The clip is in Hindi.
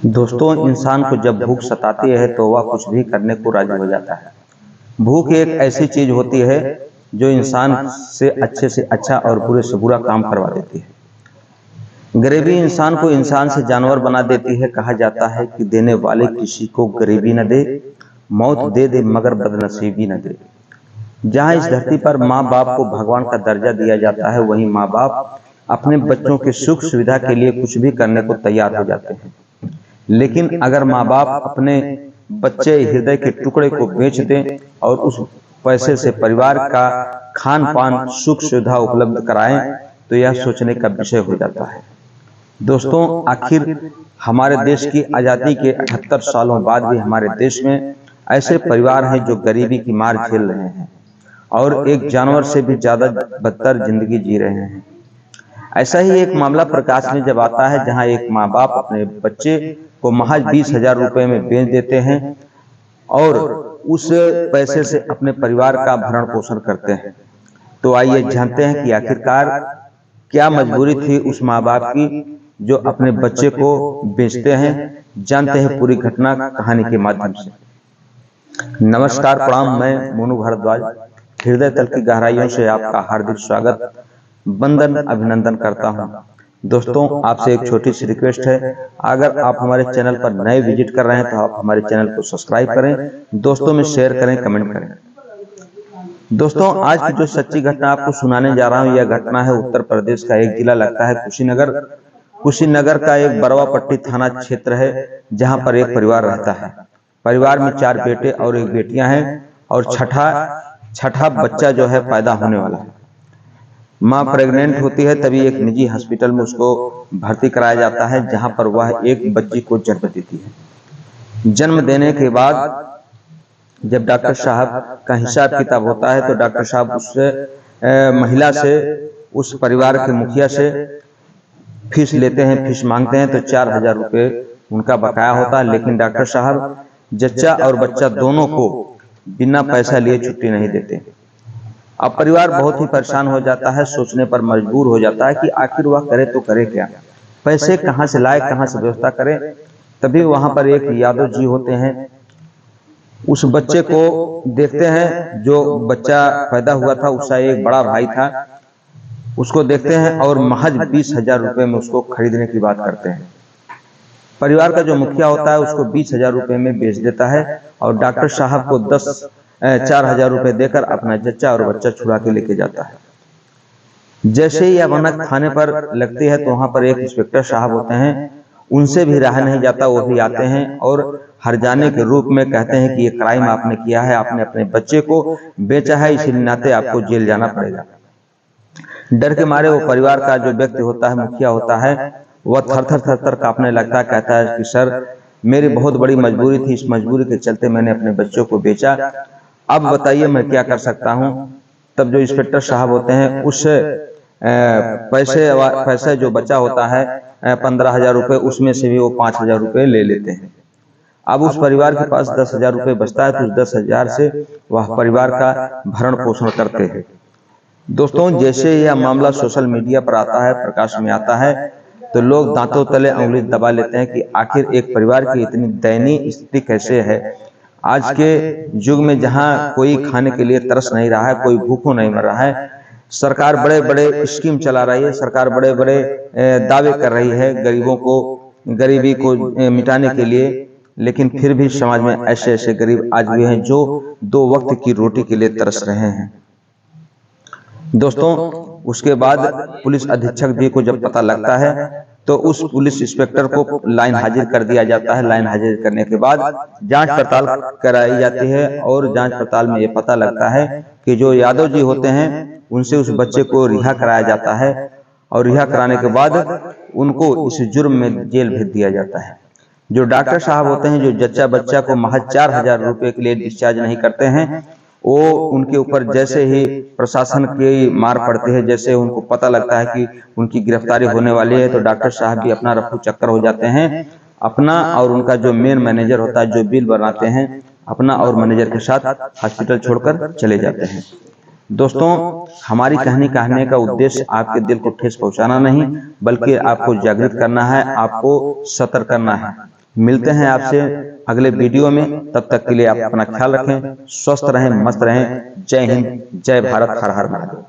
दोस्तों, इंसान को जब भूख सताती है तो वह कुछ भी करने को राजी हो जाता है। भूख एक ऐसी चीज होती है जो इंसान से अच्छा और बुरे से बुरा काम करवा देती है। गरीबी इंसान को इंसान से जानवर बना देती है। कहा जाता है कि देने वाले किसी को गरीबी न दे, मौत दे दे मगर बदनसीबी न दे। जहाँ इस धरती पर माँ बाप को भगवान का दर्जा दिया जाता है, वहीं माँ बाप अपने बच्चों के सुख सुविधा के लिए कुछ भी करने को तैयार हो जाते हैं। लेकिन अगर माँ बाप अपने बच्चे हृदय के टुकड़े को बेच दें और उस पैसे से परिवार का खान पान सुख सुविधा उपलब्ध कराएं, तो यह सोचने का विषय हो जाता है। दोस्तों, आखिर हमारे देश की आज़ादी के 78 सालों बाद भी हमारे देश में ऐसे परिवार हैं जो गरीबी की मार झेल रहे हैं और एक जानवर से भी ज्यादा बदतर जिंदगी जी रहे हैं। ऐसा ही एक मामला प्रकाश में जब आता है, जहां एक माँ बाप अपने बच्चे को महज 20,000 रुपए में बेच देते हैं और उस पैसे से अपने परिवार का भरण पोषण करते हैं। तो आइए जानते हैं कि आखिरकार क्या मजबूरी थी उस माँ बाप की जो अपने बच्चे को बेचते हैं। जानते हैं पूरी घटना कहानी के माध्यम से। नमस्कार, प्रणाम। मैं मोनू भारद्वाज हृदय तल की गहराइयों से आपका हार्दिक स्वागत, वंदन, अभिनंदन करता हूं। दोस्तों, आपसे एक छोटी सी रिक्वेस्ट है, अगर आप हमारे चैनल पर नए विजिट कर रहे हैं तो आप हमारे चैनल को सब्सक्राइब करें, दोस्तों में शेयर करें, कमेंट करें। दोस्तों, आज की जो सच्ची घटना आपको सुनाने जा रहा हूं, यह घटना है उत्तर प्रदेश का एक जिला लगता है कुशीनगर। कुशीनगर का एक बरवापट्टी थाना क्षेत्र है, जहां पर एक परिवार रहता है। परिवार में 4 बेटे और 1 बेटियां हैं और छठा बच्चा जो है पैदा होने वाला है। माँ प्रेग्नेंट होती है, तभी एक निजी हॉस्पिटल में उसको भर्ती कराया जाता है, जहां पर वह एक बच्ची को जन्म देती है। जन्म देने के बाद जब डॉक्टर साहब का हिसाब किताब होता है तो डॉक्टर साहब उससे महिला से, उस परिवार के मुखिया से फीस लेते हैं, फीस मांगते हैं। तो 4,000 रुपये उनका बकाया होता है, लेकिन डॉक्टर साहब जच्चा और बच्चा दोनों को बिना पैसा लिए छुट्टी नहीं देते। अब परिवार बहुत ही परेशान हो जाता है, सोचने पर मजबूर हो जाता है कि आखिर वह करे तो करे क्या, पैसे कहां से लाए, कहां से व्यवस्था करे। तभी वहां पर एक यादव जी होते हैं, उस बच्चे को देखते हैं। जो बच्चा पैदा हुआ था उसका एक बड़ा भाई था, उसको देखते हैं और महज 20,000 रुपये में उसको खरीदने की बात करते हैं। परिवार का जो मुखिया होता है उसको 20,000 रुपये में बेच देता है और डॉक्टर साहब को 4,000 रुपये देकर अपना जच्चा और बच्चा छुड़ा के लेके जाता है। जैसे ही अचानक थाने पर लगती है तो वहां पर एक इंस्पेक्टर साहब होते हैं, उनसे भी रहा नहीं जाता। वो भी आते हैं और हर्जाने के रूप में कहते हैं कि ये क्राइम आपने किया है, आपने अपने बच्चे को बेचा है, इसीलिए नाते आपको जेल जाना पड़ेगा। डर के मारे वो परिवार का जो व्यक्ति होता है, मुखिया होता है, वह थर थर कांपने लगता है। कहता है कि सर, मेरी बहुत बड़ी मजबूरी थी, इस मजबूरी के चलते मैंने अपने बच्चों को बेचा, अब बताइए मैं क्या कर सकता हूं। तब जो इंस्पेक्टर साहब होते हैं उस पैसे जो बचा होता है 15,000 रुपये, उसमें से भी वो 5,000 रुपये ले लेते हैं। अब उस परिवार के पास 10,000 रुपये बचता है, तो उस 10,000 से वह परिवार का भरण पोषण करते हैं। दोस्तों, जैसे यह मामला सोशल मीडिया पर आता है, प्रकाश में आता है, तो लोग दांतों तले उंगली दबा लेते हैं कि आखिर एक परिवार की इतनी दयनीय स्थिति कैसे है। आज के युग में जहां कोई खाने के लिए तरस नहीं रहा है, कोई भूखों नहीं मर रहा है, सरकार बड़े बड़े स्कीम चला रही है, सरकार बड़े बड़े दावे कर रही है गरीबी को मिटाने के लिए, लेकिन फिर भी समाज में ऐसे ऐसे गरीब आज भी हैं जो 2 वक्त की रोटी के लिए तरस रहे हैं। दोस्तों, उसके बाद पुलिस अधीक्षक जी को जब पता लगता है तो उस पुलिस इंस्पेक्टर को लाइन हाजिर कर दिया जाता है। लाइन हाजिर करने के बाद जांच पड़ताल कराई जाती है और जांच पड़ताल में ये पता लगता है कि जो यादव जी होते हैं उनसे उस बच्चे को रिहा कराया जाता है और रिहा कराने के बाद उनको इस जुर्म में जेल भेज दिया जाता है। जो डॉक्टर साहब होते हैं, जो जच्चा बच्चा को महज 4,000 रुपये के लिए डिस्चार्ज नहीं करते हैं, वो उनके ऊपर जैसे ही प्रशासन की मार पड़ती है, जैसे उनको पता लगता है कि उनकी गिरफ्तारी होने वाली है, तो डॉक्टर साहब भी अपना रफू चक्कर हो जाते हैं। अपना और उनका जो मेन मैनेजर होता है, जो बिल बनाते हैं, अपना और मैनेजर के साथ हॉस्पिटल छोड़कर चले जाते हैं। दोस्तों, हमारी कहानी कहने का उद्देश्य आपके दिल को ठेस पहुंचाना नहीं, बल्कि आपको जागृत करना है, आपको सतर्क करना है। मिलते हैं आपसे अगले वीडियो में, तब तक के लिए आप अपना ख्याल रखें, स्वस्थ रहें, मस्त रहें। जय हिंद, जय भारत, हर हर महादेव।